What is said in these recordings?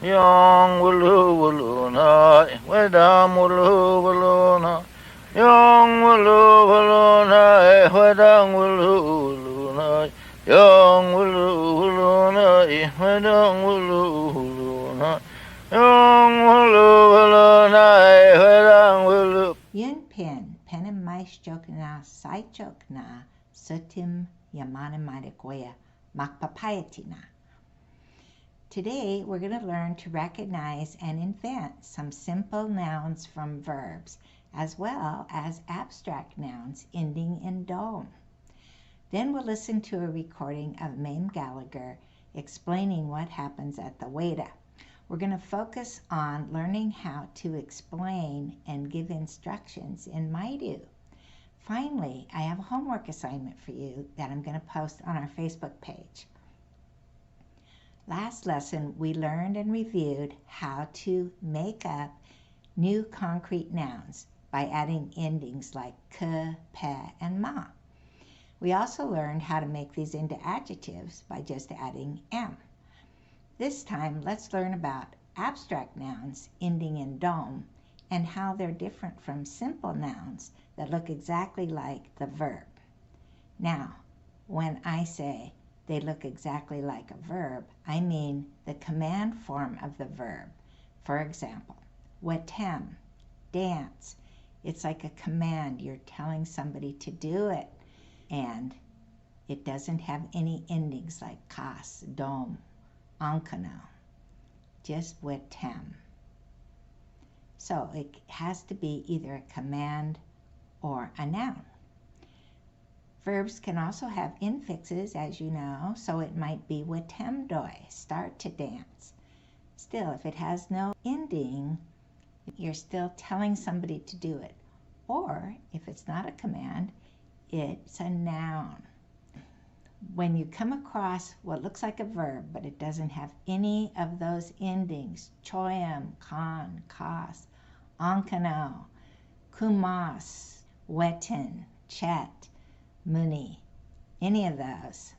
Young Wulu Wuluna, Weda Mulu Wuluna, Young Wulu Wuluna, Weda Wulu Wuluna, Young Wulu Wuluna, Weda Wulu Wuluna, Young Wulu Wuluna, Weda Wulu. Yun pen and mais joke na, sai joke na, sutim yamana madagoya, makpapayatina. Today, we're going to learn to recognize and invent some simple nouns from verbs, as well as abstract nouns ending in dome. Then we'll listen to a recording of Maym Gallagher explaining what happens at the Weda. We're going to focus on learning how to explain and give instructions in Maidu. Finally, I have a homework assignment for you that I'm going to post on our Facebook page. Last lesson, we learned and reviewed how to make up new concrete nouns by adding endings like k, pe, and ma. We also learned how to make these into adjectives by just adding m. This time, let's learn about abstract nouns ending in dome and how they're different from simple nouns that look exactly like the verb. Now, when I say they look exactly like a verb, I mean the command form of the verb. For example, wetem, dance. It's like a command. You're telling somebody to do it. And it doesn't have any endings like kas, dom, ankano. Just wetem. So it has to be either a command or a noun. Verbs can also have infixes, as you know, so it might be wetemdoi, start to dance. Still, if it has no ending, you're still telling somebody to do it. Or, if it's not a command, it's a noun. When you come across what looks like a verb, but it doesn't have any of those endings, choyam, kan, kas, ankano, kumas, wetin, chet, muni, any of those,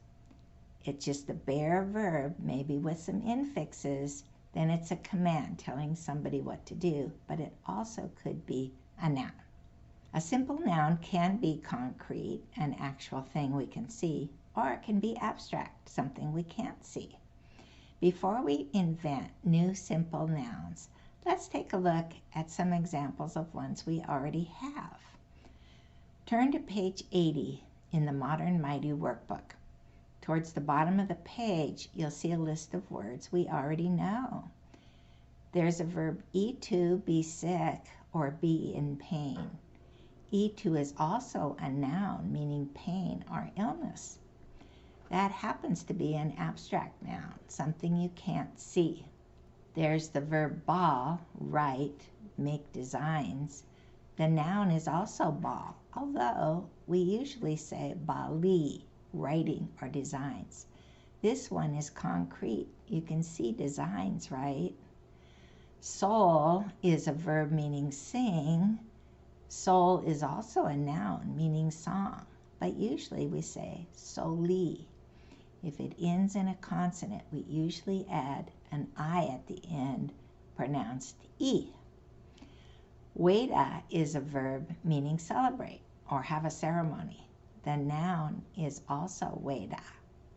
it's just a bare verb, maybe with some infixes, then it's a command telling somebody what to do, but it also could be a noun. A simple noun can be concrete, an actual thing we can see, or it can be abstract, something we can't see. Before we invent new simple nouns, let's take a look at some examples of ones we already have. Turn to page 80 in the Modern Maidu workbook. Towards the bottom of the page, you'll see a list of words we already know. There's a verb to be sick or be in pain. To is also a noun meaning pain or illness. That happens to be an abstract noun, something you can't see. There's the verb bal, write, make designs. The noun is also bal, although we usually say bali, writing or designs. This one is concrete. You can see designs, right? Soul is a verb meaning sing. Soul is also a noun meaning song, but usually we say soli. If it ends in a consonant, we usually add an I at the end, pronounced E. Weda is a verb meaning celebrate or have a ceremony. The noun is also Weda.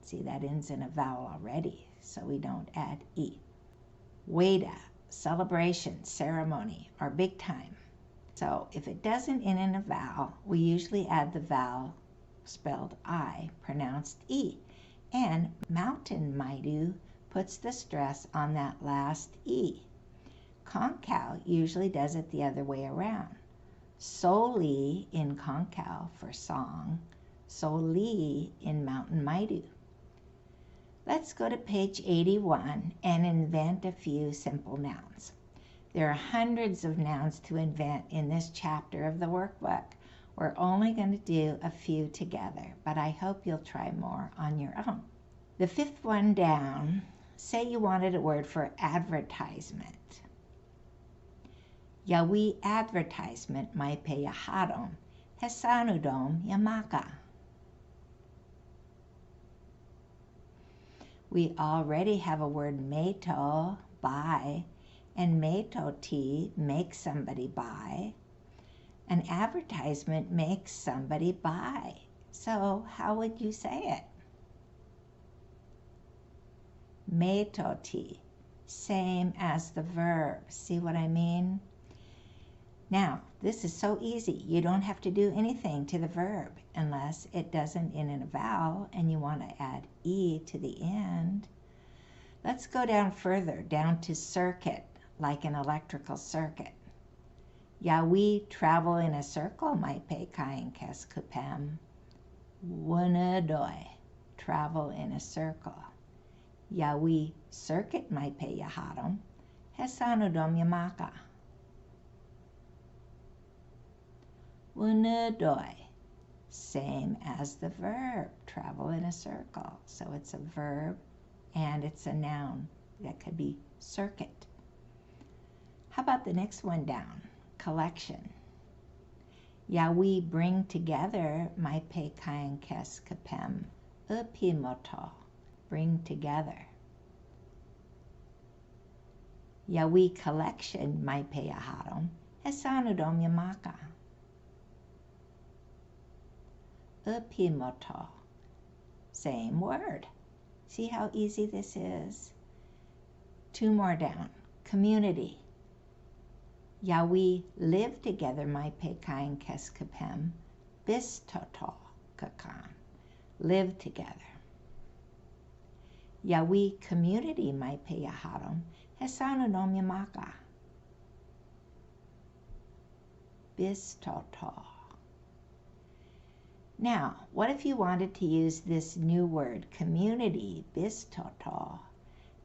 See, that ends in a vowel already, so we don't add E. Weda, celebration, ceremony, or big time. So if it doesn't end in a vowel, we usually add the vowel spelled I, pronounced E. And Mountain Maidu puts the stress on that last E. Concal usually does it the other way around. Soli in Concal for song, soli in Mountain Maidu. Let's go to page 81 and invent a few simple nouns. There are hundreds of nouns to invent in this chapter of the workbook. We're only going to do a few together, but I hope you'll try more on your own. The fifth one down, say you wanted a word for advertisement. Yawi advertisement mai pe yaharom, hesanudom yamaka. We already have a word meto, buy, and metoti, make somebody buy. An advertisement makes somebody buy. So how would you say it? Metoti, same as the verb. See what I mean? Now, this is so easy. You don't have to do anything to the verb unless it doesn't end in a vowel and you want to add E to the end. Let's go down further, down to circuit, like an electrical circuit. Yawi travel in a circle, maipe kain kes kupem. Wunadoi, travel in a circle. Yawi circuit maipe yahadam. Hesanudom yamaka. Wunadoi, same as the verb, travel in a circle. So it's a verb and it's a noun. That could be circuit. How about the next one down? Collection. Yawi bring together maipe kain kes kapem. Upimoto, bring together. Yawi collection maipe yahadam. Hesanudom yamaka. Upimoto, same word. See how easy this is? Two more down. Community. Yawi live together maipe kain kes kapem. Bistoto kakan, live together. Yawi community maipe yahadam. Hesanudom yamaka. Bistoto. Now, what if you wanted to use this new word, community, bistoto,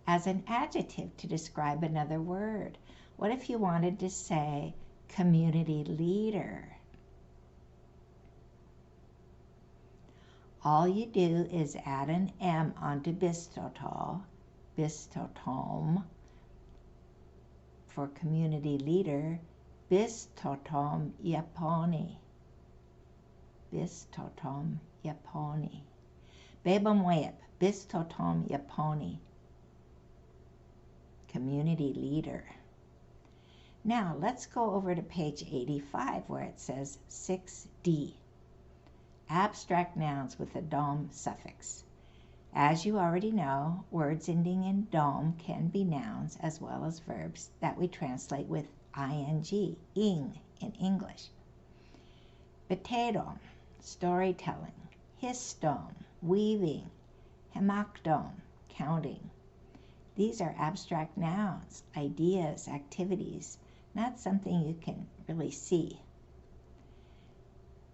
as an adjective to describe another word? What if you wanted to say community leader? All you do is add an M onto bistoto, bistotom, for community leader, bistotom yaponi. Bistotom yaponi. Bebamweb, bistotom yaponi. Community leader. Now let's go over to page 85 where it says 6D. Abstract nouns with a dom suffix. As you already know, words ending in dom can be nouns as well as verbs that we translate with ing, in English. Betedom, storytelling. Histom, weaving. Hemakdom, counting. These are abstract nouns, ideas, activities, not something you can really see.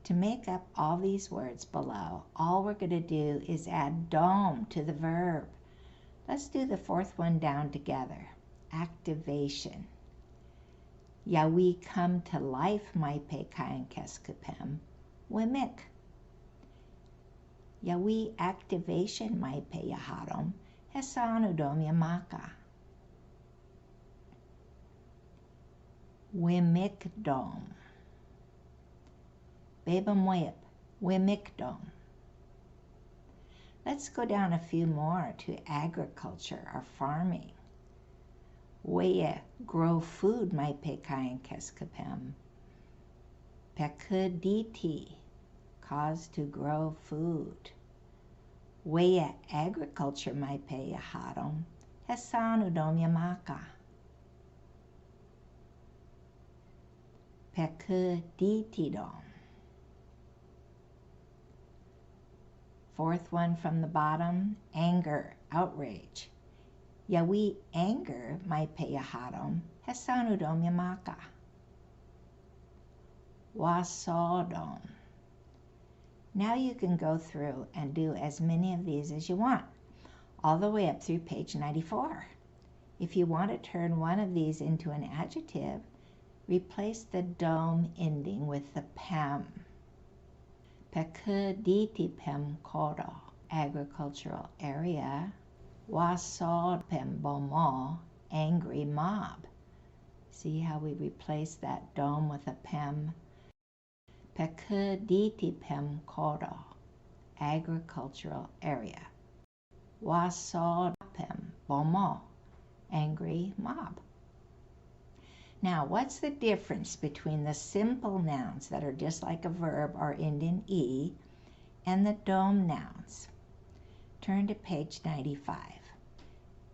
To make up all these words below, all we're going to do is add dom to the verb. Let's do the fourth one down together. Activation. Yawi come to life maipe kain kes kupem. Wimik. Yawi activation maipe yahadam. Hesanudom yamaka. Wimikdom. Bebamwip, wimikdom. Let's go down a few more to agriculture or farming. Wea, grow food maipe kain kes kupem. Pekuditi, cause to grow food. Wea, agriculture maipe yahadam. Hesanudom yamaka. Pekuditidom. Fourth one from the bottom, anger, outrage. Yawi anger maipe yahadam. Hesanudom yamaka. Wasodom. Now you can go through and do as many of these as you want, all the way up through page 94. If you want to turn one of these into an adjective, replace the dom ending with the pem. Pekuditi pem kodo, agricultural area. Wasod pem bomo, angry mob. See how we replace that dom with a pem? Pekuditi pem kodo, agricultural area. Wasod pem bomo, angry mob. Now, what's the difference between the simple nouns that are just like a verb or end in E and the dome nouns? Turn to page 95.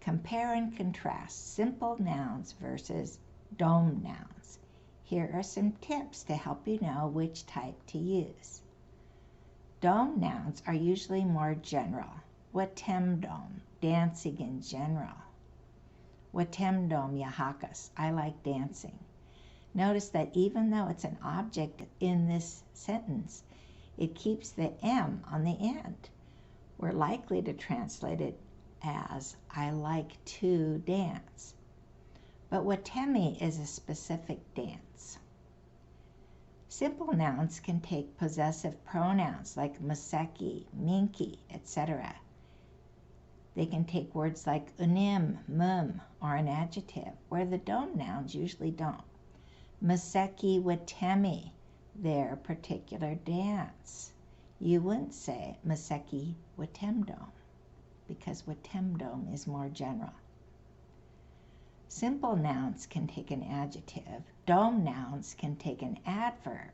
Compare and contrast simple nouns versus dome nouns. Here are some tips to help you know which type to use. Dome nouns are usually more general. Watemdom, dancing in general. Watemdom yahakas, I like dancing. Notice that even though it's an object in this sentence, it keeps the M on the end. We're likely to translate it as I like to dance. But watemi is a specific dance. Simple nouns can take possessive pronouns like maseki, minki, etc. They can take words like unim, mum, or an adjective, where the dome nouns usually don't. Maseki watemi, their particular dance. You wouldn't say maseki watemdom, because watemdom is more general. Simple nouns can take an adjective. Dome nouns can take an adverb.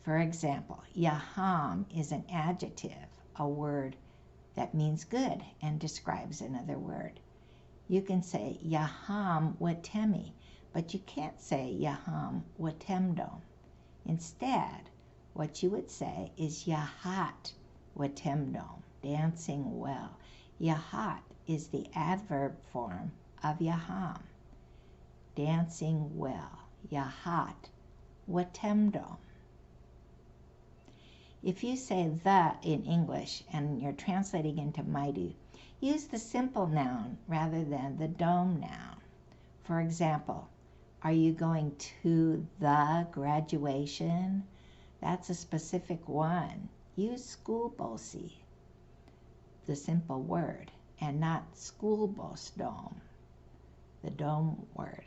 For example, yaham is an adjective, a word that means good and describes another word. You can say yaham watemi, but you can't say yaham watemdom. Instead, what you would say is yahat watemdom, dancing well. Yahat is the adverb form of yaham, dancing well. Yahat watemdom. If you say the in English and you're translating into Maidu, use the simple noun rather than the dome noun. For example, are you going to the graduation? That's a specific one. Use schoolbosi, the simple word, and not schoolbosdom, the dome word.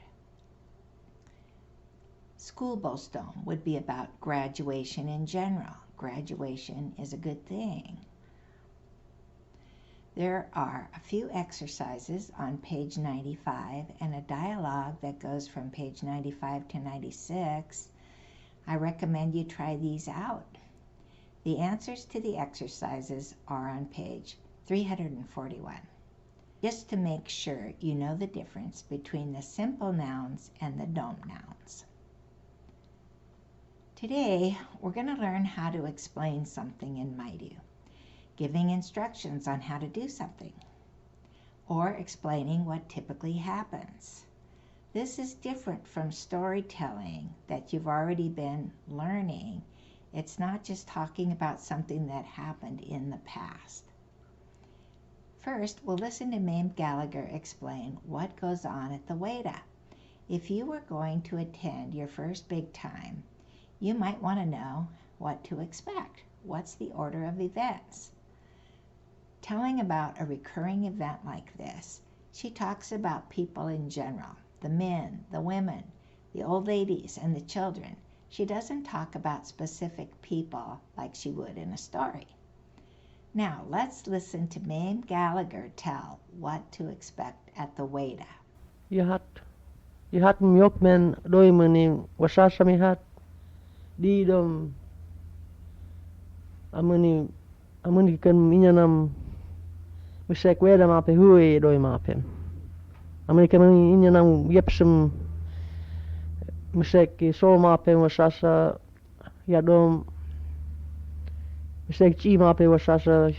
Schoolbosdom would be about graduation in general. Graduation is a good thing. There are a few exercises on page 95 and a dialogue that goes from page 95 to 96. I recommend you try these out. The answers to the exercises are on page 341. Just to make sure you know the difference between the simple nouns and the dome nouns. Today, we're going to learn how to explain something in Maidu, giving instructions on how to do something, or explaining what typically happens. This is different from storytelling that you've already been learning. It's not just talking about something that happened in the past. First, we'll listen to Maym Gallagher explain what goes on at the Weda. If you were going to attend your first big time, you might want to know what to expect. What's the order of events? Telling about a recurring event like this, she talks about people in general, the men, the women, the old ladies, and the children. She doesn't talk about specific people like she would in a story. Now, let's listen to Maym Gallagher tell what to expect at the Weda. Yahat myok men doi mani wasasa mihat di dom amani kan minyanam misek Weda mape hui doi mapem. Amani kan minyanam yepsum misek so mapem wasasa yadom misek chi mape wasasa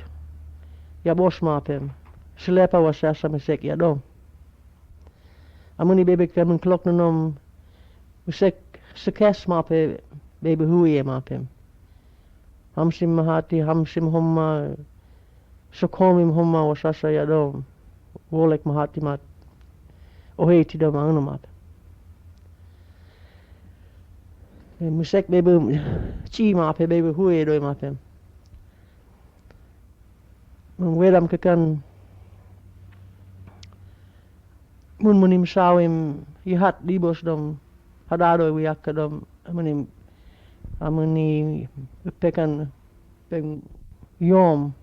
yabos mapem. Slepa wasasa misek yadom. Amani bebe kan klok nanom misek sekes mape bebe hui mapem. Hamsim mahati hamsim homma sokomim homma wasasa yadom. Wolek mahati mat oheti dom angno mapem. Misek bebe chi mape bebe hui doi mapem. Wedam kekan mun munim sawim yihat dibos dom hadado wiyak dom amani pekan pen yom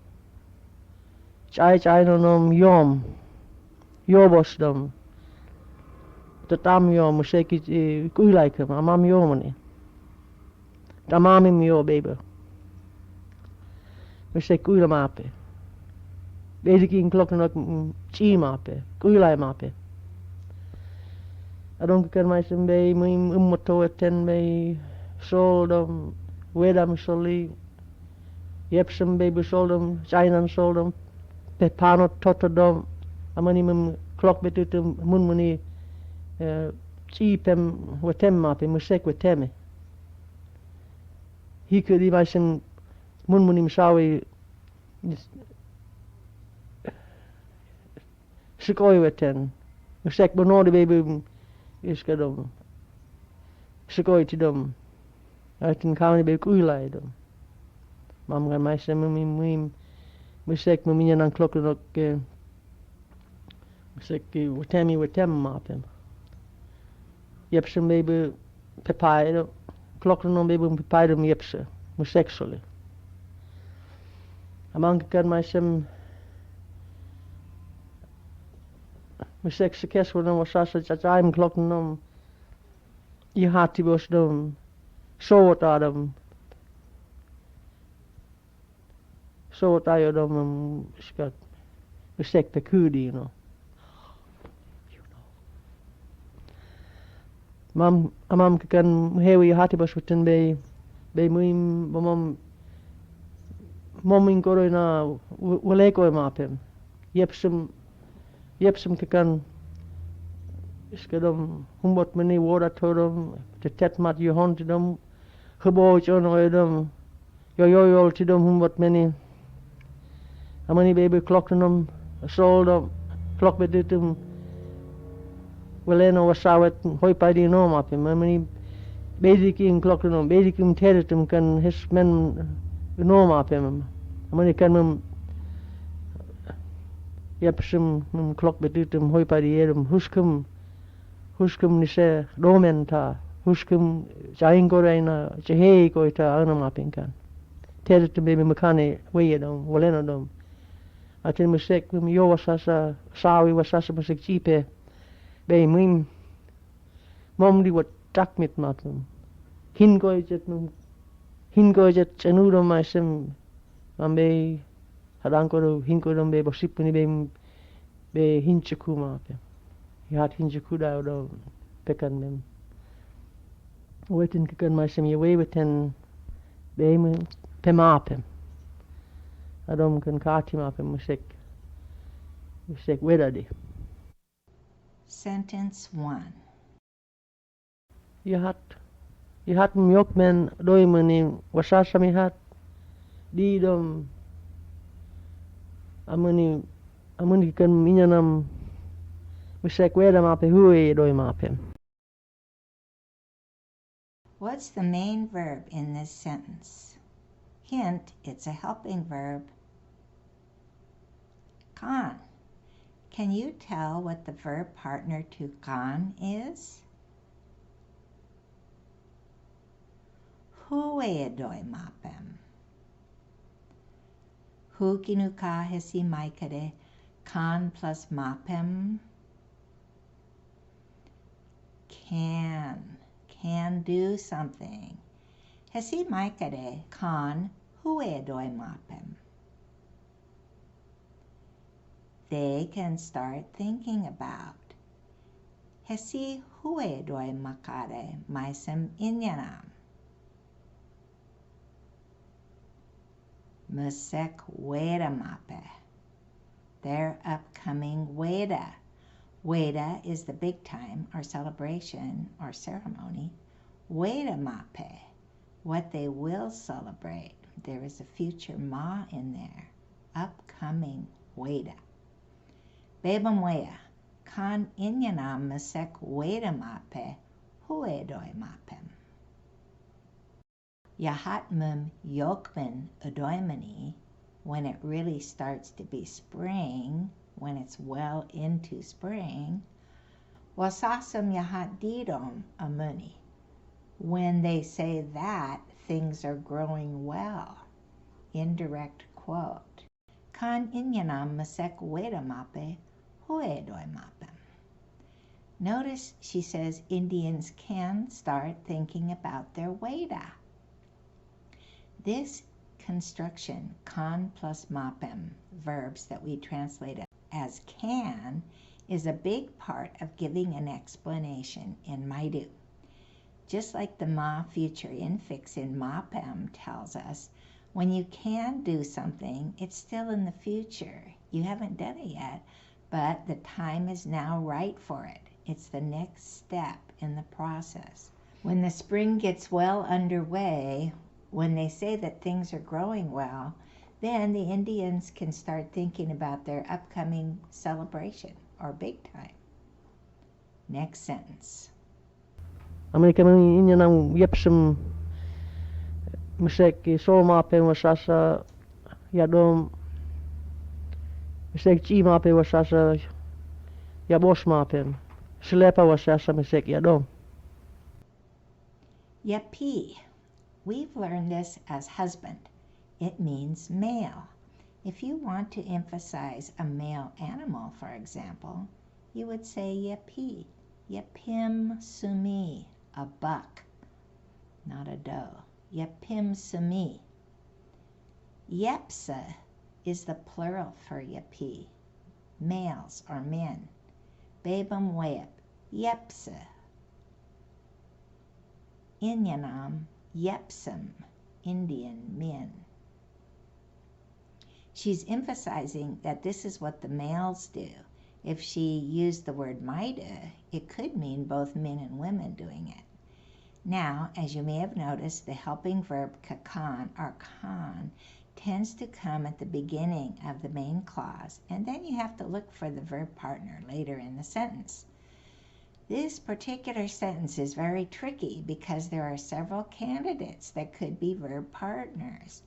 chai no nom yom Jobos dom. Tatam yo musek kuilaikem. Amam yo mani. Tamamim yo baby. Musek kuilamape. Basikin klokken ook chimape. Kuilaimape. Adon kan mij zijn bij mijn ummoto ten bij soldom. Weda me soli. Je hebt zijn bij besoldom. Zainan soldom. Pepano totodom. Amani mum klok betutum mun muni. Chipem wetemmape. Musek weteme. Hiku die mij zijn mun muni msawi. Sikoi weten. Musek benode baby. Is kadom. Sikoi tidom. Uitin kauni bij kuilai dom. Mam gan mij zijn mum musek mumien aan klokken ook. Musek wetem mapem. Je hebt zijn baby pepai. Klokken om baby pepai dom je hebt ze. Musek soli. Amang kan mij zijn. Musek se kes worden was dat I'm klokken om. Je had die was dom. Soort adam. Soort ayo dom skat. Musek pe kudi you know. Mam kan hewi je had die was weten bij muim mom in corona weleko mapem. Je hebt some kan skadom humbot meni woda todom te tet mat je hond dom geboot on oedom yo tidom humbot meni amani baby klokken soldom klok bedutum weleno wasawet hoi pa di no mapem amani basic in klokken basic in teretum kan his men no mapem amani kan je hebt some klok bedutum hoi pa di erum huskum nise domenta huskum jaingorena jehei koita anamapinkan teretum baby makane weyedom walenodom atin musek yo wasasa sawi wasasa musek chipe bei mim mom di wat takmit matum hingojet chanudom masem ambe hadankoro hinkodom be bosipuni be hinchukuma pe had hinchukuda odo pekan mem wetin kan masem ye weten be me pemapem adom kan katimapem musek weda di. Sentence 1. Je had mjok men doimani wasasa mi hat di dom amani kan minyanam musek weda mape hui doimapem. What's the main verb in this sentence? Hint, it's a helping verb. Kan. Can you tell what the verb partner to kan is? Huedoimapem. Hukinuka hesi maikade kan plus mapem. Can do something. Hesi maikade kan huedoimapem. They can start thinking about. Hesi huedoimakade maisem inyanam. Musek Weda mape. Their upcoming Weda. Weda is the big time or celebration or ceremony. Weda mape. What they will celebrate. There is a future ma in there. Upcoming Weda. Bebam wea. Kan inyanam musek Weda mape. Huedoi mapem. Yahat mum yokman adoimani, when it really starts to be spring, when it's well into spring. Wasasam yahat didom amuni, when they say that things are growing well. Indirect quote. Kan inyanam masek weda mape, hoe doi mapem. Notice she says Indians can start thinking about their Weda. This construction, kan plus mapem, verbs that we translate as can, is a big part of giving an explanation in Maidu. Just like the ma future infix in mapem tells us, when you can do something, it's still in the future. You haven't done it yet, but the time is now right for it. It's the next step in the process. When the spring gets well underway, when they say that things are growing well, then the Indians can start thinking about their upcoming celebration or big time. Next sentence. Amerika mani inya nang yepsum misek sol mape wasasa yadom misek chi mape wasasa yabos mape slepa wasasa misek yadom. Yapi. We've learned this as husband. It means male. If you want to emphasize a male animal, for example, you would say yapi. Yapim sumi, a buck, not a doe. Yapim sumi. Yepsa is the plural for yapi, males or men. Babam wep, yepsa. Inyanam, yepsam, Indian men. She's emphasizing that this is what the males do. If she used the word Maida, it could mean both men and women doing it. Now, as you may have noticed, the helping verb kakan or kan tends to come at the beginning of the main clause, and then you have to look for the verb partner later in the sentence. This particular sentence is very tricky because there are several candidates that could be verb partners.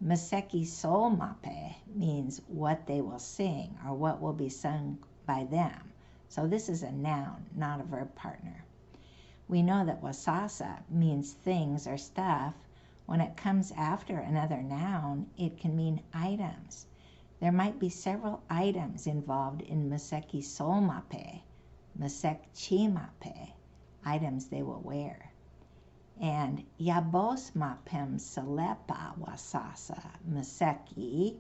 Maseki sol mape means what they will sing or what will be sung by them. So this is a noun, not a verb partner. We know that wasasa means things or stuff. When it comes after another noun, it can mean items. There might be several items involved in maseki sol mape, masek chi mape, items they will wear. And yabos mapem selepa wasasa maseki,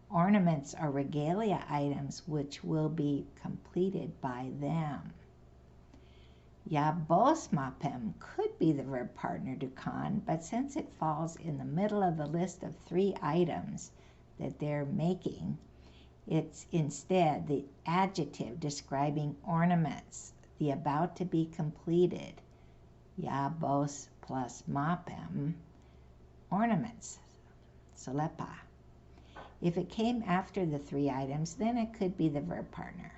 ornaments or regalia items which will be completed by them. Yabos mapem could be the verb partner to kan, but since it falls in the middle of the list of 3 items that they're making, it's instead the adjective describing ornaments, the about to be completed. Yabos plus mapem, ornaments, selepa. If it came after the 3 items, then it could be the verb partner.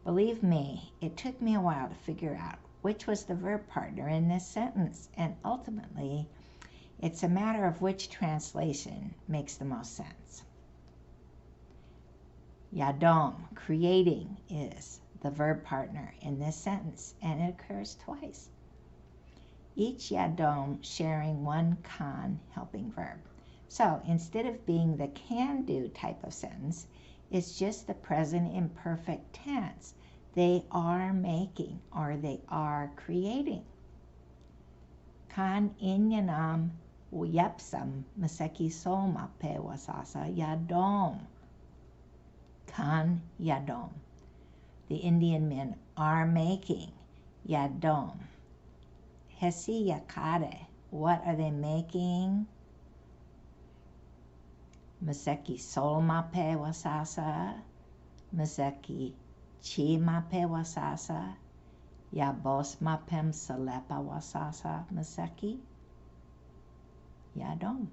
Believe me, it took me a while to figure out which was the verb partner in this sentence, and ultimately, it's a matter of which translation makes the most sense. Yadom, creating, is the verb partner in this sentence, and it occurs twice. Each yadom sharing one kan helping verb. So instead of being the can-do type of sentence, it's just the present imperfect tense. They are making or they are creating. Kan inyanam yepsam maseki soma pe wasasa yadom. Kan yadom. The Indian men are making yadom. Hesi yakade. What are they making? Maseki sol mape wasasa. Maseki chi mape wasasa. Yabos mapem selepa wasasa. Maseki yadom.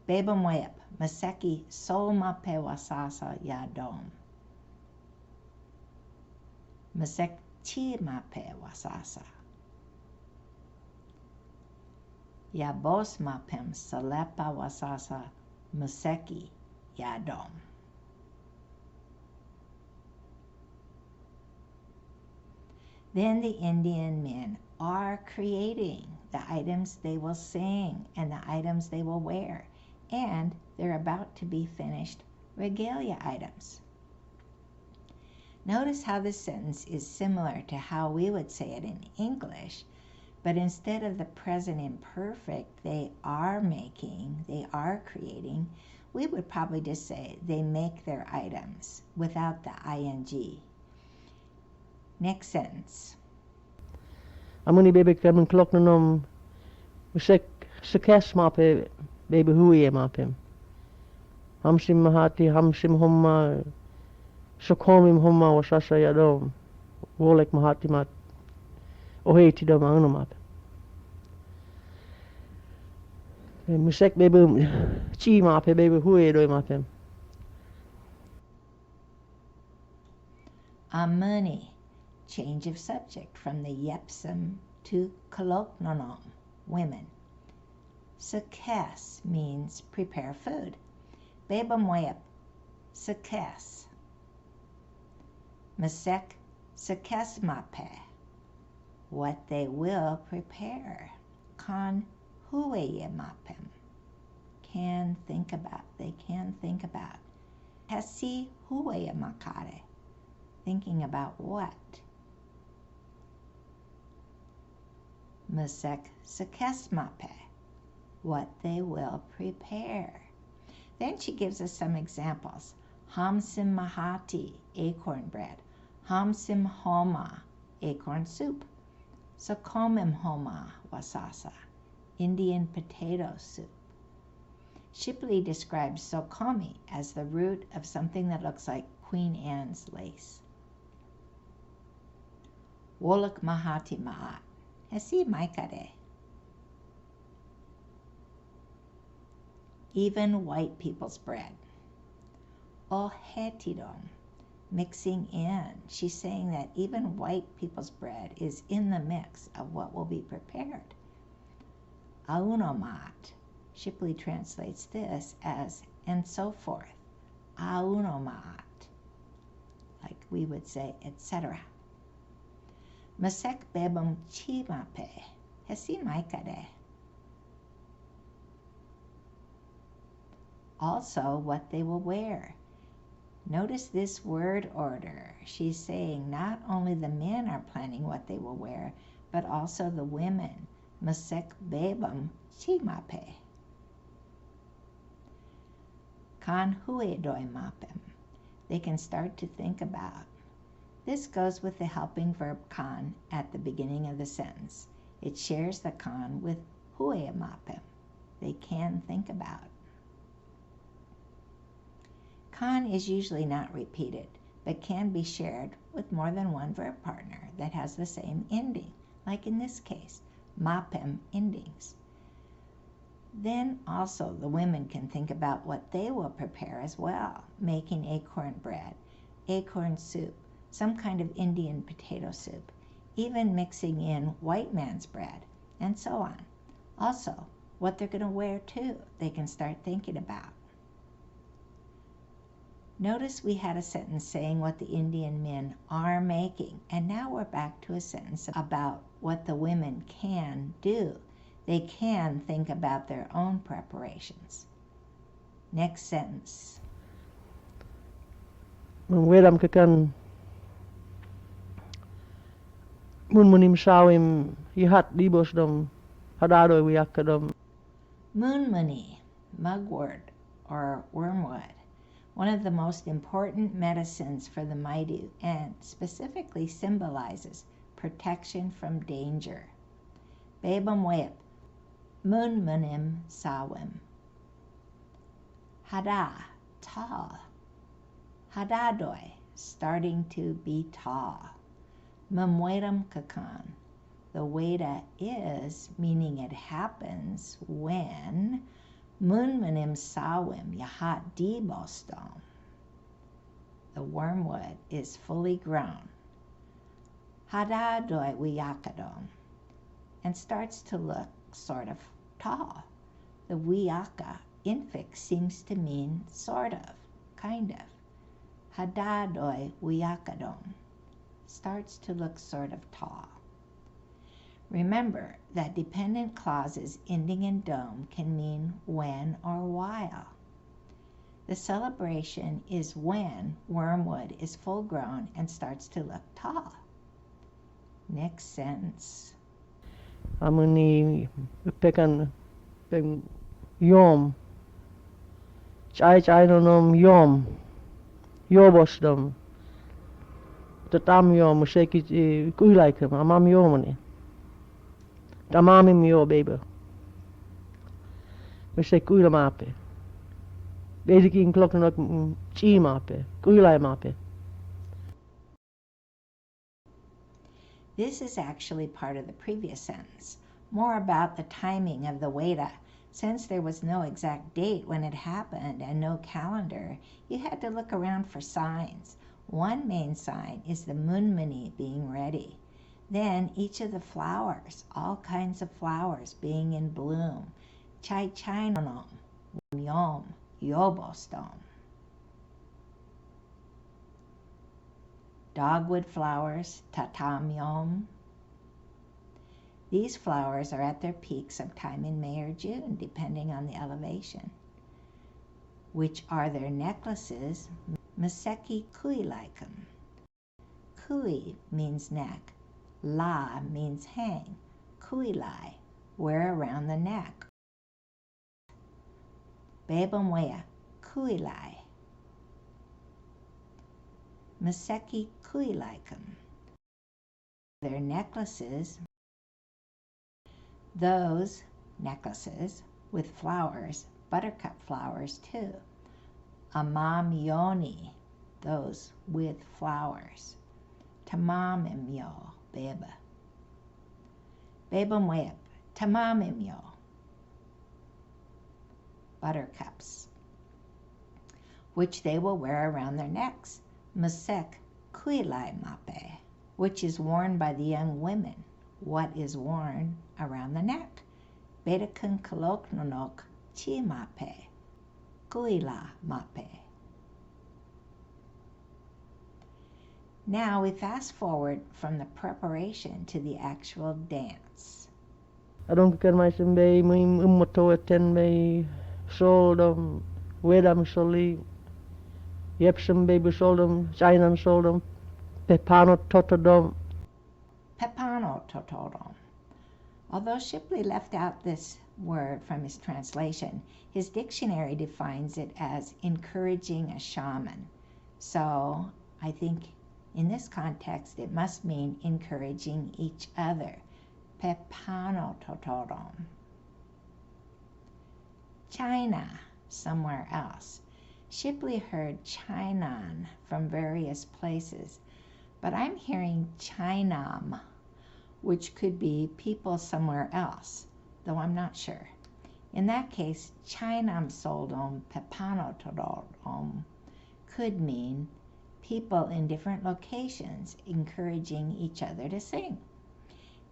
Bebam wep. Maseki sol mape wasasa yadom. Masek chi mape wasasa. Yabos mapem selepa wasasa maseki yadom. Then the Indian men are creating the items they will sing and the items they will wear, and they're about to be finished regalia items. Notice how this sentence is similar to how we would say it in English, but instead of the present imperfect, they are making, they are creating, we would probably just say they make their items without the ing. Next sentence. Amuni baby kamun klok nanom usek sekes mape baby hui mapem. Hamsim mahati hamsim homma sokomim homma wasasa yadom wolek mahati mat ohe tidam angno Musek baby chi mape baby hui doi mapem. Amuni, change of subject from the yepsum to koloknonom, women. Sekes means prepare food. Bebamwep, sekes. Masek, sekes mape, what they will prepare. Kan hueye mapem, can think about, they can think about. Hesi hueye makare, thinking about what? Masek sekes mape, what they will prepare. Then she gives us some examples. Hamsim mahati, acorn bread. Hamsim homa, acorn soup. Sokomim homa, wasasa, Indian potato soup. Shipley describes sokomi as the root of something that looks like Queen Anne's lace. Wolok mahati ma'at, hesi maikare. Even white people's bread. O hetidom, mixing in. She's saying that even white people's bread is in the mix of what will be prepared. Aunomat, Shipley translates this as and so forth. Aunomat, like we would say, etc. Masek bebum chimape, hesi maikare. Also, what they will wear. Notice this word order. She's saying not only the men are planning what they will wear, but also the women. Masek bebum chimape. Kan hue doi mapem. They can start to think about. This goes with the helping verb kan at the beginning of the sentence. It shares the kan with hue mapem. They can think about. Kan is usually not repeated, but can be shared with more than one verb partner that has the same ending, like in this case, mapem endings. Then also the women can think about what they will prepare as well, making acorn bread, acorn soup, some kind of Indian potato soup, even mixing in white man's bread, and so on. Also, what they're going to wear too, they can start thinking about. Notice we had a sentence saying what the Indian men are making, and now we're back to a sentence about what the women can do. They can think about their own preparations. Next sentence. Wedam kakan mun munim sawim yihat dibos dom hadado wiakadom. Moonmuni, mugwort or wormwood, one of the most important medicines for the Maidu, and specifically symbolizes protection from danger. Bebamwep, moonmunim sawim. Hada, tall. Hadadoi, starting to be tall. Mamwetam kakan, the Weda is, meaning it happens when Munmanim sawim yahat dibostom, the wormwood is fully grown. Hadadoi wiakadom, and starts to look sort of tall. The wiaka infix seems to mean sort of, kind of. Hadadoi wiakadom, starts to look sort of tall. Remember that dependent clauses ending in dome can mean when or while. The celebration is when wormwood is full grown and starts to look tall. Next sentence. Amuni pekan yom. Chai no nom yom. Yobos dom. Tatam yom museki kuilaikem. Amam yomani. Tamamim yo baby. Musek kuila mape. Basically in clock nok chi mape. Kuilai mape. This is actually part of the previous sentence, more about the timing of the Weda. Since there was no exact date when it happened and no calendar, you had to look around for signs. One main sign is the munmuni being ready. Then each of the flowers, all kinds of flowers being in bloom. Chai nom, yom, yobostom. Dogwood flowers, tatamyom. These flowers are at their peak sometime in May or June, depending on the elevation, which are their necklaces, maseki kuilaikum. Kui means neck, la means hang, kuilai, wear around the neck. Bebamwea, kuilai. Maseki kuilaikum. Their necklaces, those necklaces with flowers, buttercup flowers too. Amamyoni, those with flowers. Tamamimyo, beba. Bebamweb, tamamimyo. Buttercups, which they will wear around their necks. Masek kuilai mape, which is worn by the young women. What is worn around the neck? Bedakun kaloknonok chi mape, kuila mape. Now we fast forward from the preparation to the actual dance. Adon kan mai sembe moto eten be soldom wedam soli. Yepsum baby soldum, Chainan soldum, Pepano totodom. Pepano totodom. Although Shipley left out this word from his translation, his dictionary defines it as encouraging a shaman. So I think in this context it must mean encouraging each other. Pepano totodom. China, somewhere else. Shipley heard Chinan from various places, but I'm hearing Chinam, which could be people somewhere else, though I'm not sure. In that case, Chinam soldom pepano todom could mean people in different locations encouraging each other to sing.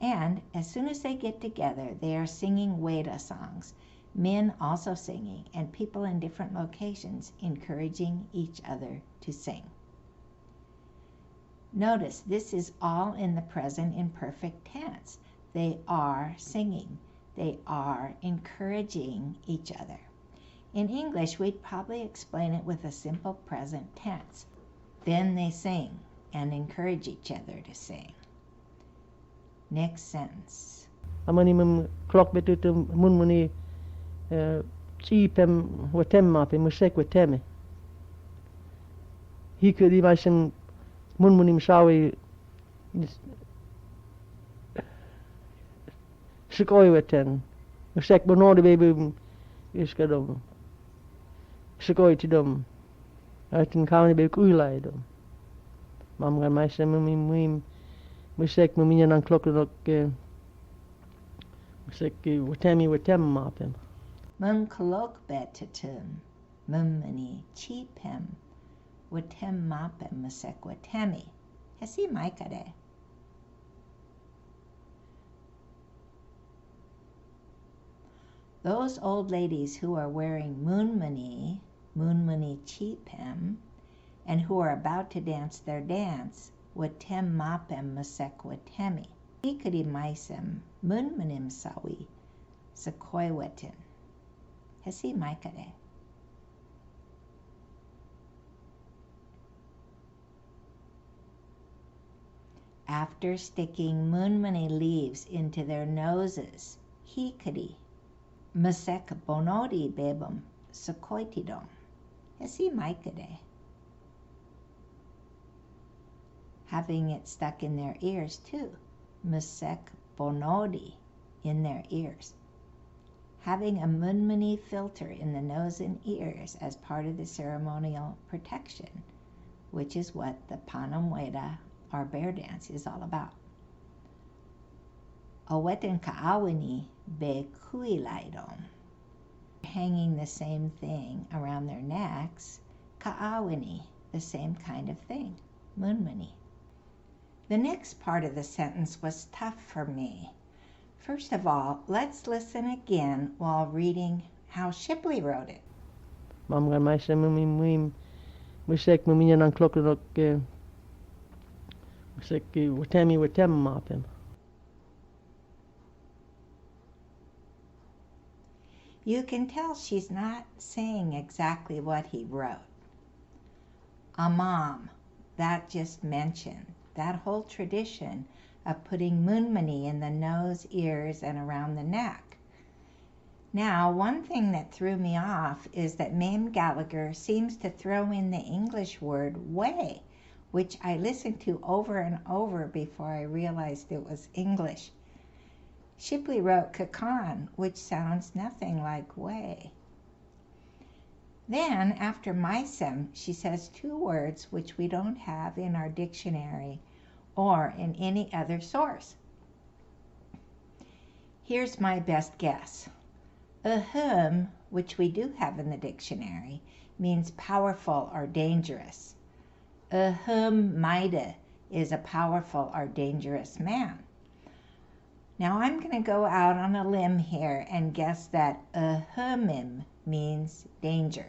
And as soon as they get together, they are singing Weda songs, men also singing, and people in different locations encouraging each other to sing. Notice this is all in the present imperfect tense. They are singing. They are encouraging each other. In English, we'd probably explain it with a simple present tense. Then they sing and encourage each other to sing. Next sentence. Amani mum clock betutum munmuni cheapem watemmape musek wateme. He could imagine munmunim sawi sikoi waten. Musek bonode baby is kadom. Sikoi tidom. I can count baby kuilai dom. Mam gan mai sem mum musek muminya nan clock nok musek watemi watemmapem. Mum kolok betatum, mummani cheapem, watem mapem musek watemi. Hesi maikade. Those old ladies who are wearing moonmani cheapem, and who are about to dance their dance, watem mapem musek watemi. Ikadi maisem moonmanim sawi, sakoi watin. Hesi maikade. after sticking moonmani leaves into their noses, hikari, masek bonodi bebum sakoitidom. Hesi maikade. Having it stuck in their ears too. Masek bonodi, in their ears. Having a munmani filter in the nose and ears as part of the ceremonial protection, which is what the Panam Weda, our bear dance, is all about. Owetan kaawini be kuilaidom. Hanging the same thing around their necks, kaawini, the same kind of thing, munmani. The next part of the sentence was tough for me. First of all, let's listen again while reading how Shipley wrote it. Maym Gallagher musek muminyan ang kloknok musek watem mapim. You can tell she's not saying exactly what he wrote. Amam, that just mentioned, that whole tradition of putting moonmani in the nose, ears, and around the neck. Now, one thing that threw me off is that Maym Gallagher seems to throw in the English word way, which I listened to over and over before I realized it was English. Shipley wrote kakan, which sounds nothing like way. Then, after maisem, she says two words which we don't have in our dictionary or in any other source. Here's my best guess. Ahem, which we do have in the dictionary, means powerful or dangerous. Ahem Maida is a powerful or dangerous man. Now I'm going to go out on a limb here and guess that ahemim means danger.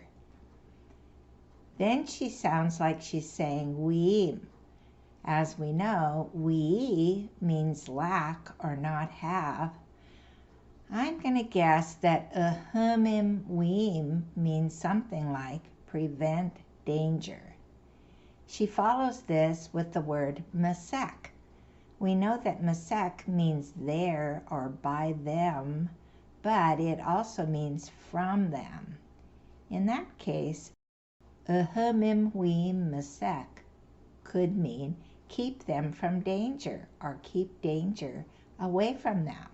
Then she sounds like she's saying weem. As we know, we means lack or not have. I'm going to guess that ahemim weem means something like prevent danger. She follows this with the word masek. We know that masek means there or by them, but it also means from them. In that case, ahemim weem masek could mean keep them from danger or keep danger away from them.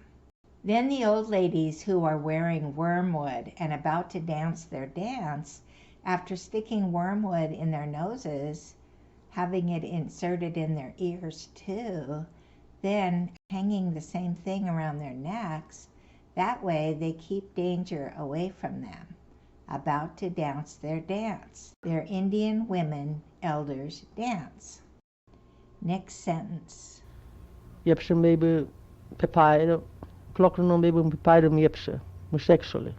Then the old ladies who are wearing wormwood and about to dance their dance, after sticking wormwood in their noses, having it inserted in their ears too, then hanging the same thing around their necks, that way they keep danger away from them, about to dance their dance. Their Indian women elders dance. Next sentence. Jepsen baby pepide kloknon baby pepide jepse musexually.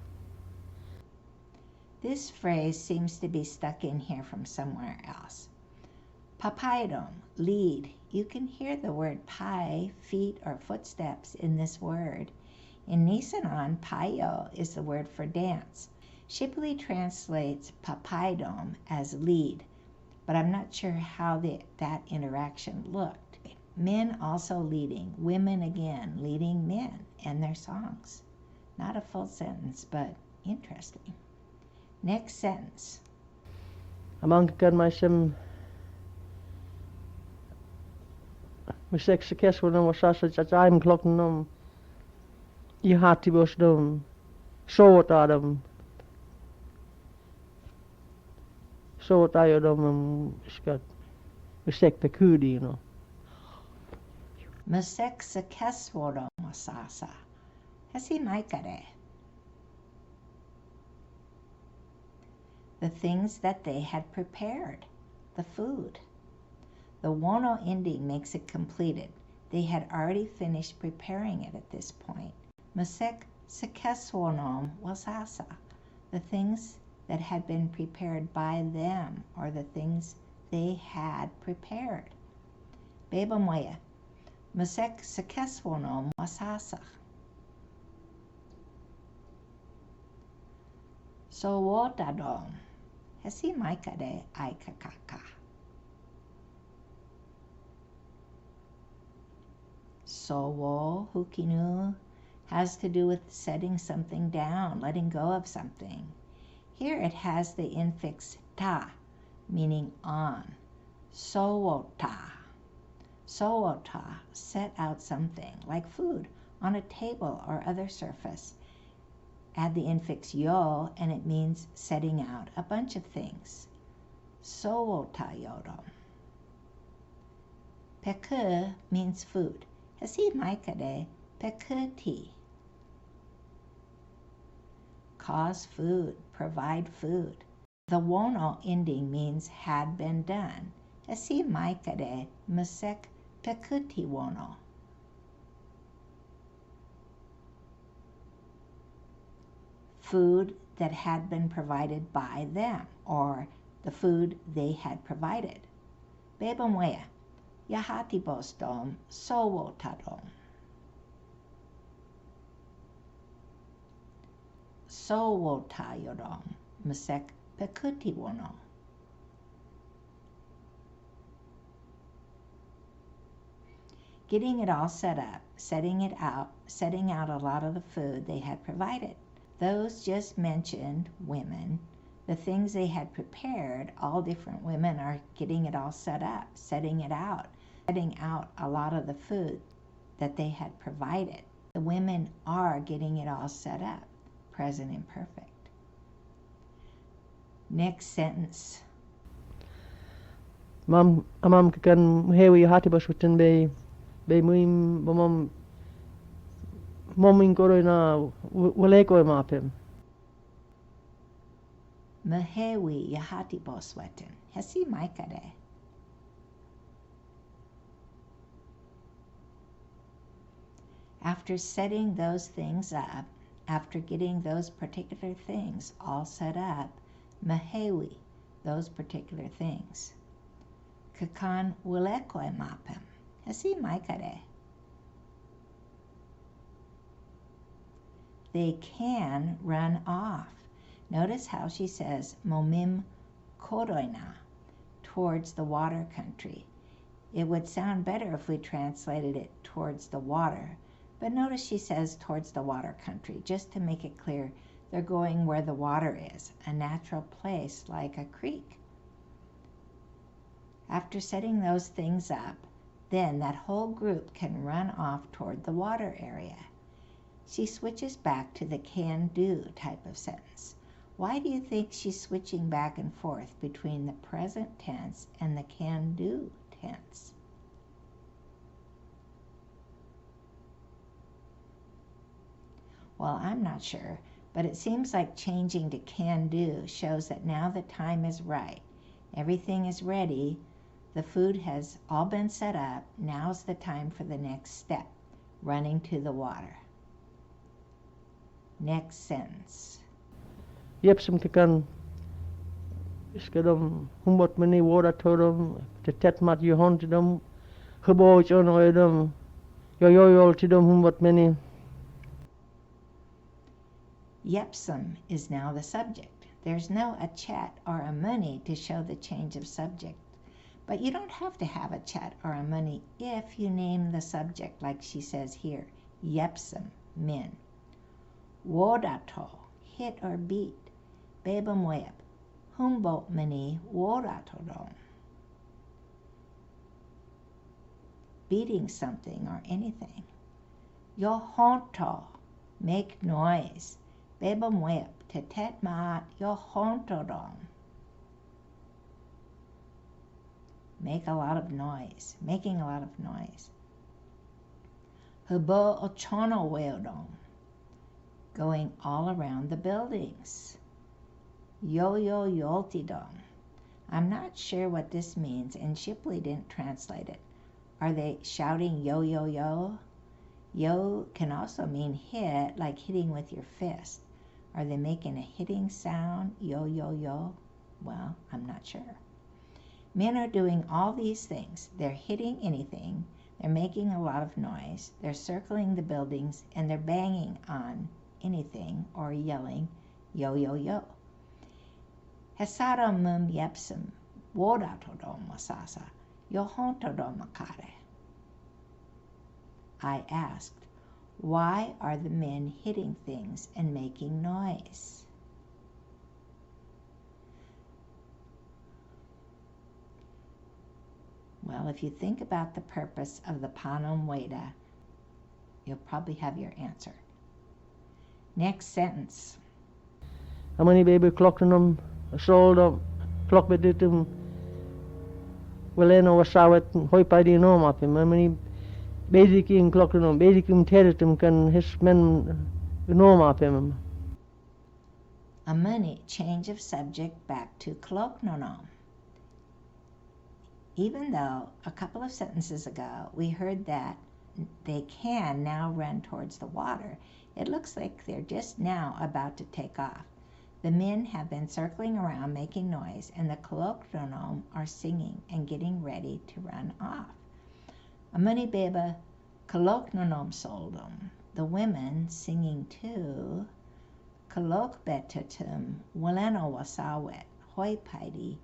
This phrase seems to be stuck in here from somewhere else. Papaidom, lead. You can hear the word pai, feet or footsteps in this word. In Nisanan, payo is the word for dance. Shipley translates papaidom as lead, but I'm not sure how that interaction looked. Men also leading, women again leading men and their songs. Not a full sentence, but interesting. Next sentence. Among kan maisem musek sekes when was sasa I'm kloknon I hati was dom short adam short ayodom skat musek pekudi, you know. Masek sekeswodom masasa. Hesi maikare. The things that they had prepared, the food. The wono ending makes it completed. They had already finished preparing it at this point. Masek sekeswonom wasasa. The things that had been prepared by them, or the things they had prepared. Bebamoya. Masek sekeswonom wasasa. Sowotadom. Hesi maikade aikakaka. Sowo hukinu has to do with setting something down, letting go of something. Here it has the infix ta, meaning on. Sowota. Sowota, set out something, like food, on a table or other surface. Add the infix yo, and it means setting out a bunch of things. Sowota yodo. Peku means food. Hasi maikade pekuti. Cause food, provide food. The wono ending means had been done. Hasi maikade musek pekuti wono. Food that had been provided by them, or the food they had provided. Bebamwea, yahatibos dom sowotadom. Sowotayodom, musek pekuti wono. Getting it all set up, setting out a lot of the food they had provided. Those just mentioned women, the things they had prepared, all different women are getting it all set up, setting out a lot of the food that they had provided. The women are getting it all set up, present imperfect. Next sentence. Amam kakan hewi hatibas witin be muim bamam moming koro na waleko mapim. Mahewi yahati boswetin. Hesi maikade. After setting those things up, after getting those particular things all set up, mahewi, those particular things. Kakan waleko mapim. Hesi maikade. They can run off. Notice how she says momim koroina, towards the water country. It would sound better if we translated it towards the water, but notice she says towards the water country, just to make it clear they're going where the water is, a natural place like a creek. After setting those things up, then that whole group can run off toward the water area. She switches back to the can-do type of sentence. Why do you think she's switching back and forth between the present tense and the can-do tense? Well, I'm not sure, but it seems like changing to can-do shows that now the time is right. Everything is ready. The food has all been set up. Now's the time for the next step, running to the water. Next sentence. Yepsum kakan iskadam humbot mani wora todam te tetmat yohon tidam hubo chono edam yoyoyol tidam humbot mani. Yepsum is now the subject. There's no a chat or a money to show the change of subject. But you don't have to have a chat or a money if you name the subject like she says here. Yepsum, min. Wodato, hit or beat. Bebam web. Humboldt mani wodatodom. Beating something or anything. Yohonto, make noise. Bebam web. Tetet maat yohontodom. Make a lot of noise, making a lot of noise. Hubo ochono weodom, going all around the buildings. Yo-yo yoltidom. I'm not sure what this means, and Shipley didn't translate it. Are they shouting yo-yo-yo? Yo can also mean hit, like hitting with your fist. Are they making a hitting sound, yo-yo-yo? Well, I'm not sure. Men are doing all these things. They're hitting anything. They're making a lot of noise. They're circling the buildings, and they're banging on anything or yelling, yo, yo, yo. Hesaro mum yepsum, wodatodom masasa, yohontodom makare. I asked, why are the men hitting things and making noise? Well, if you think about the purpose of the Modern Maidu, you'll probably have your answer. Next sentence. Amani baby clocknum sold up clock beditum Weleno wasawet hoi padi no mapim. Amani basic clocknum basicum territum can his men no mapim. Amani, change of subject back to colloquial. Even though a couple of sentences ago we heard that they can now run towards the water, it looks like they're just now about to take off. The men have been circling around making noise, and the colloquial are singing and getting ready to run off. Amani beba colloquial soldum. The women singing too. Colloqubetatum Weleno wasawet hoi paidi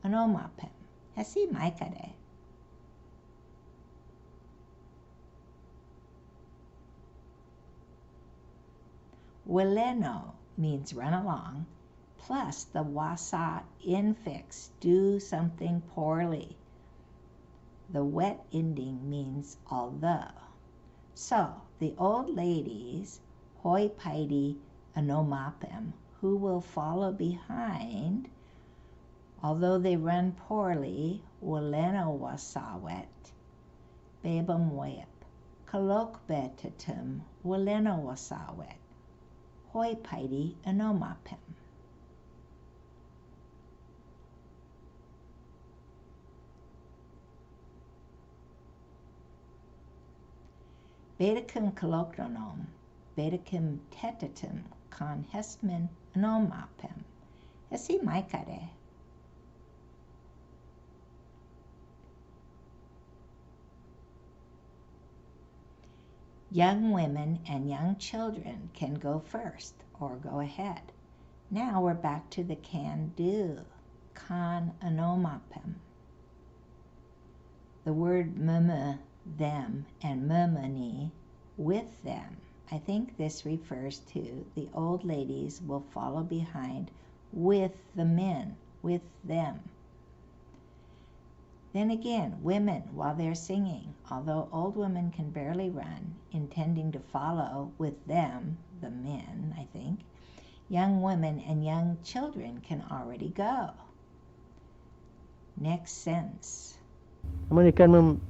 anomapem. Hesi maikade. Weleno means run along, plus the wasa infix, do something poorly. The wet ending means although. So the old ladies, hoi paidi anomapem, who will follow behind, although they run poorly, weleno wasawet, bebam wep, colloqubetatum weleno wasawet, hoi paidi anomapem. Bedicum colloquium, bedicum tetatum con hesmen anomapem. Hesi maikade. Young women and young children can go first or go ahead. Now we're back to the can do, con anomapem. The word murmur, them, and murmuni, with them. I think this refers to the old ladies will follow behind with the men, with them. Then again, women, while they're singing, although old women can barely run, intending to follow with them, the men, I think, young women and young children can already go. Next sentence. Amani can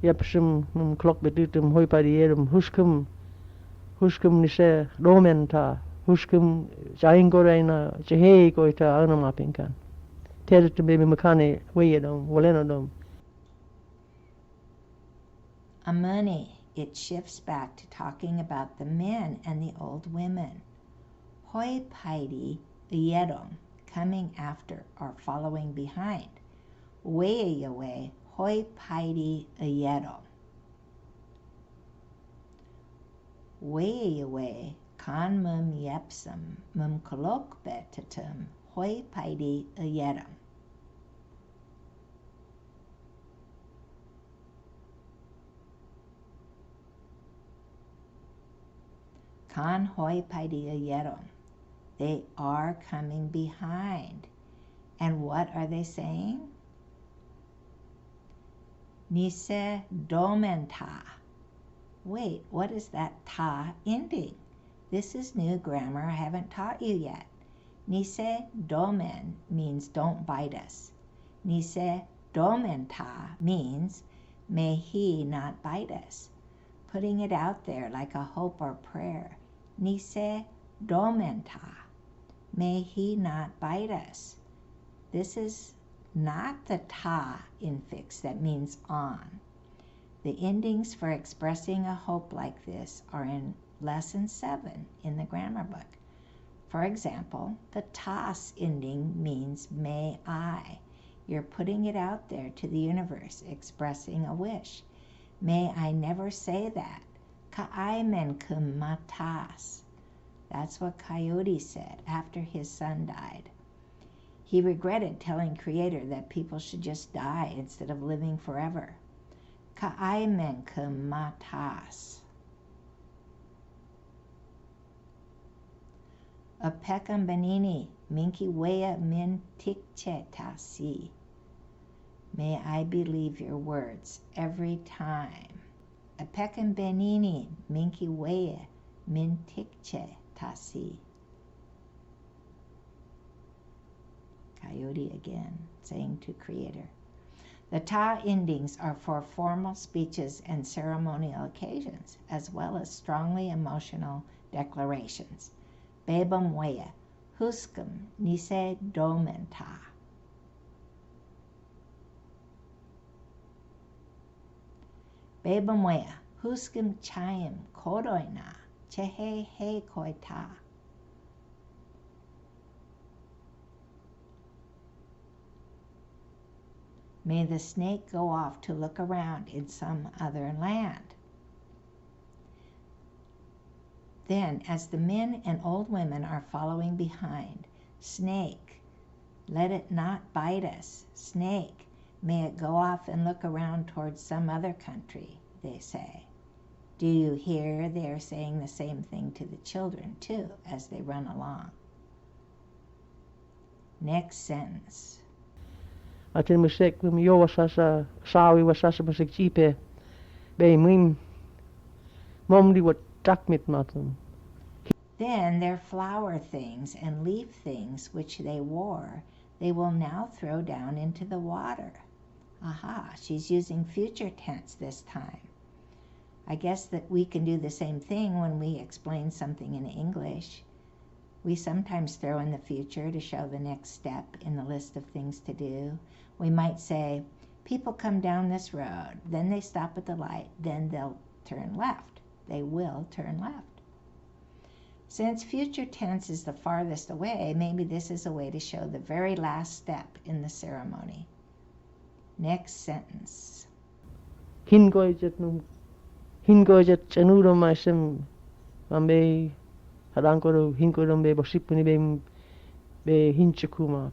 yapshim clock beditum hoi padi erum huskum nise domenta huskum jaingoreina jehei goita anamapin kan. Territum baby makane weyedum welenodum. Amani, it shifts back to talking about the men and the old women. Hoi paidi yedom, coming after or following behind. Weyewe hoi paidi yedom. Weyewe kan mum yepsum mum colloqubetatum hoi paidi yedom. Kan hoi paidi yedom. They are coming behind. And what are they saying? Nise domenta. Wait, what is that ta ending? This is new grammar I haven't taught you yet. Nise domen means don't bite us. Nise domenta means may he not bite us. Putting it out there like a hope or prayer. Nise domenta. May he not bite us. This is not the ta infix that means on. The endings for expressing a hope like this are in lesson 7 in the grammar book. For example, the tas ending means may I. You're putting it out there to the universe, expressing a wish. May I never say that. Ka'aimen kum matas. That's what Coyote said after his son died. He regretted telling Creator that people should just die instead of living forever. Ka'aimen kematas. Apekam benini minki wea min tikchetasi. May I believe your words every time. Apekam benini minki wea min tikchetasi. Coyote again, saying to Creator. The ta endings are for formal speeches and ceremonial occasions, as well as strongly emotional declarations. Bebam wea, huskum nise domenta. Bebam wea, huskum chayim kodoina, chehe he koita. May the snake go off to look around in some other land. Then, as the men and old women are following behind, snake, let it not bite us. Snake, may it go off and look around towards some other country, they say. Do you hear they are saying the same thing to the children, too, as they run along? Next sentence. Atin musik yo wasasa sawi wasasa musik jipe be mim momdi wat takmit matum. Then their flower things and leaf things which they wore, they will now throw down into the water. Aha, she's using future tense this time. I guess that we can do the same thing when we explain something in English. We sometimes throw in the future to show the next step in the list of things to do. We might say, people come down this road, then they stop at the light, then they'll turn left. They will turn left. Since future tense is the farthest away, maybe this is a way to show the very last step in the ceremony. Next sentence. Hingojet chanudo maisim ambe hadankoro hinkodom be bosipuni be hinchakuma.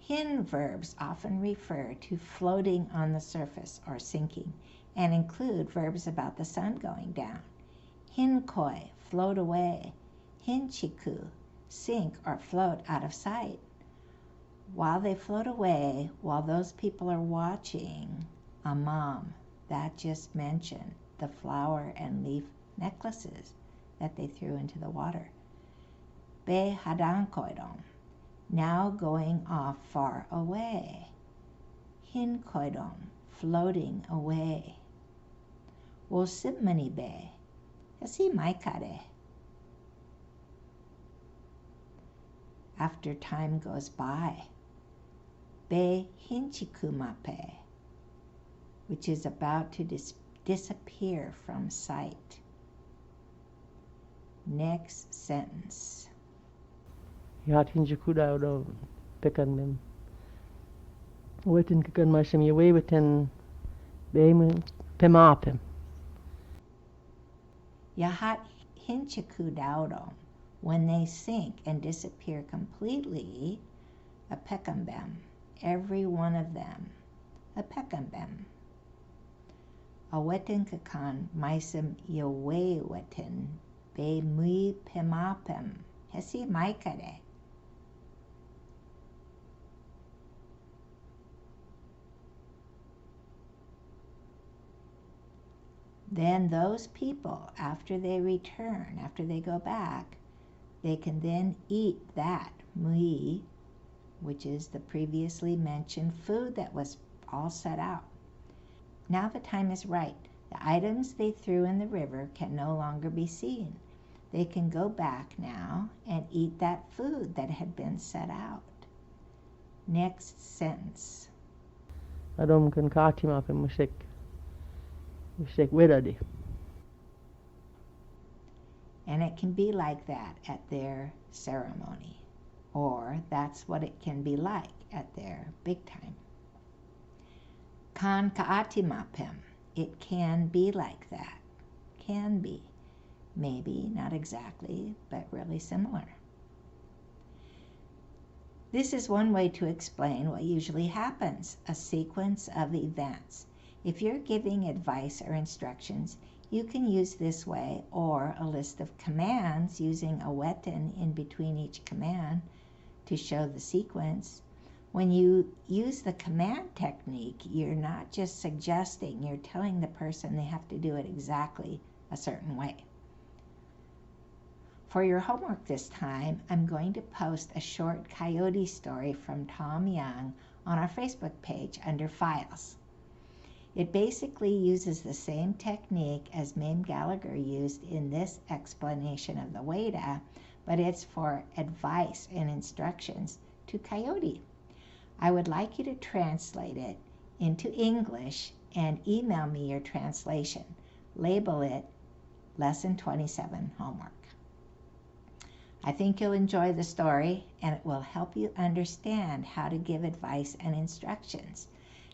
Hin verbs often refer to floating on the surface or sinking and include verbs about the sun going down. Hinkoi, float away. Hinchiku, sink or float out of sight. While they float away, while those people are watching, amam, that just mentioned the flower and leaf necklaces that they threw into the water. Be hadankoidom, now going off far away. Hinkoidom, floating away. Wosibmani be, hasi maikare. After time goes by. Be hinchikumape, which is about to disappear from sight. Next sentence. Yat hinchakuda odo pekan mem. Wetin kakan maisim yawe weten be pemapem. Yahat hinchikudaudom, when they sink and disappear completely, a pekambem, every one of them, a pekambem. A wetin kakan maisim yawe wetin be mui pemapem, hesi maikare. Then those people, after they return, after they go back, they can then eat that mui, which is the previously mentioned food that was all set out. Now the time is right. The items they threw in the river can no longer be seen. They can go back now and eat that food that had been set out. Next sentence. Adom kan kati mapem musik Weda di. And it can be like that at their ceremony, or that's what it can be like at their big time. Kan kaatimapem, it can be like that. Can be. Maybe, not exactly, but really similar. This is one way to explain what usually happens, a sequence of events. If you're giving advice or instructions, you can use this way, or a list of commands using a Weda in between each command to show the sequence. When you use the command technique, you're not just suggesting, you're telling the person they have to do it exactly a certain way. For your homework this time, I'm going to post a short coyote story from Tom Young on our Facebook page under Files. It basically uses the same technique as Maym Gallagher used in this explanation of the Weda, but it's for advice and instructions to Coyote. I would like you to translate it into English and email me your translation. Label it Lesson 27 Homework. I think you'll enjoy the story, and it will help you understand how to give advice and instructions.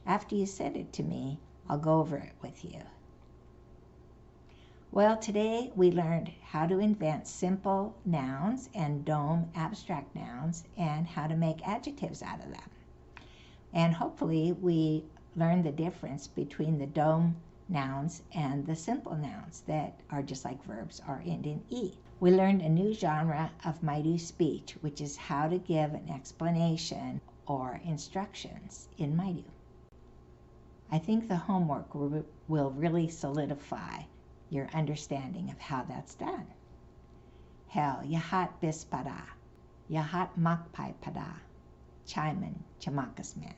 After you send it to me, I'll go over it with you. Well, today we learned how to invent simple nouns and dome abstract nouns and how to make adjectives out of them. And hopefully we learned the difference between the dome nouns and the simple nouns that are just like verbs or end in E. We learned a new genre of Maidu speech, which is how to give an explanation or instructions in Maidu. I think the homework will really solidify your understanding of how that's done. Hel yahat bis pada, yahat makpai pada, chiman chamakasman.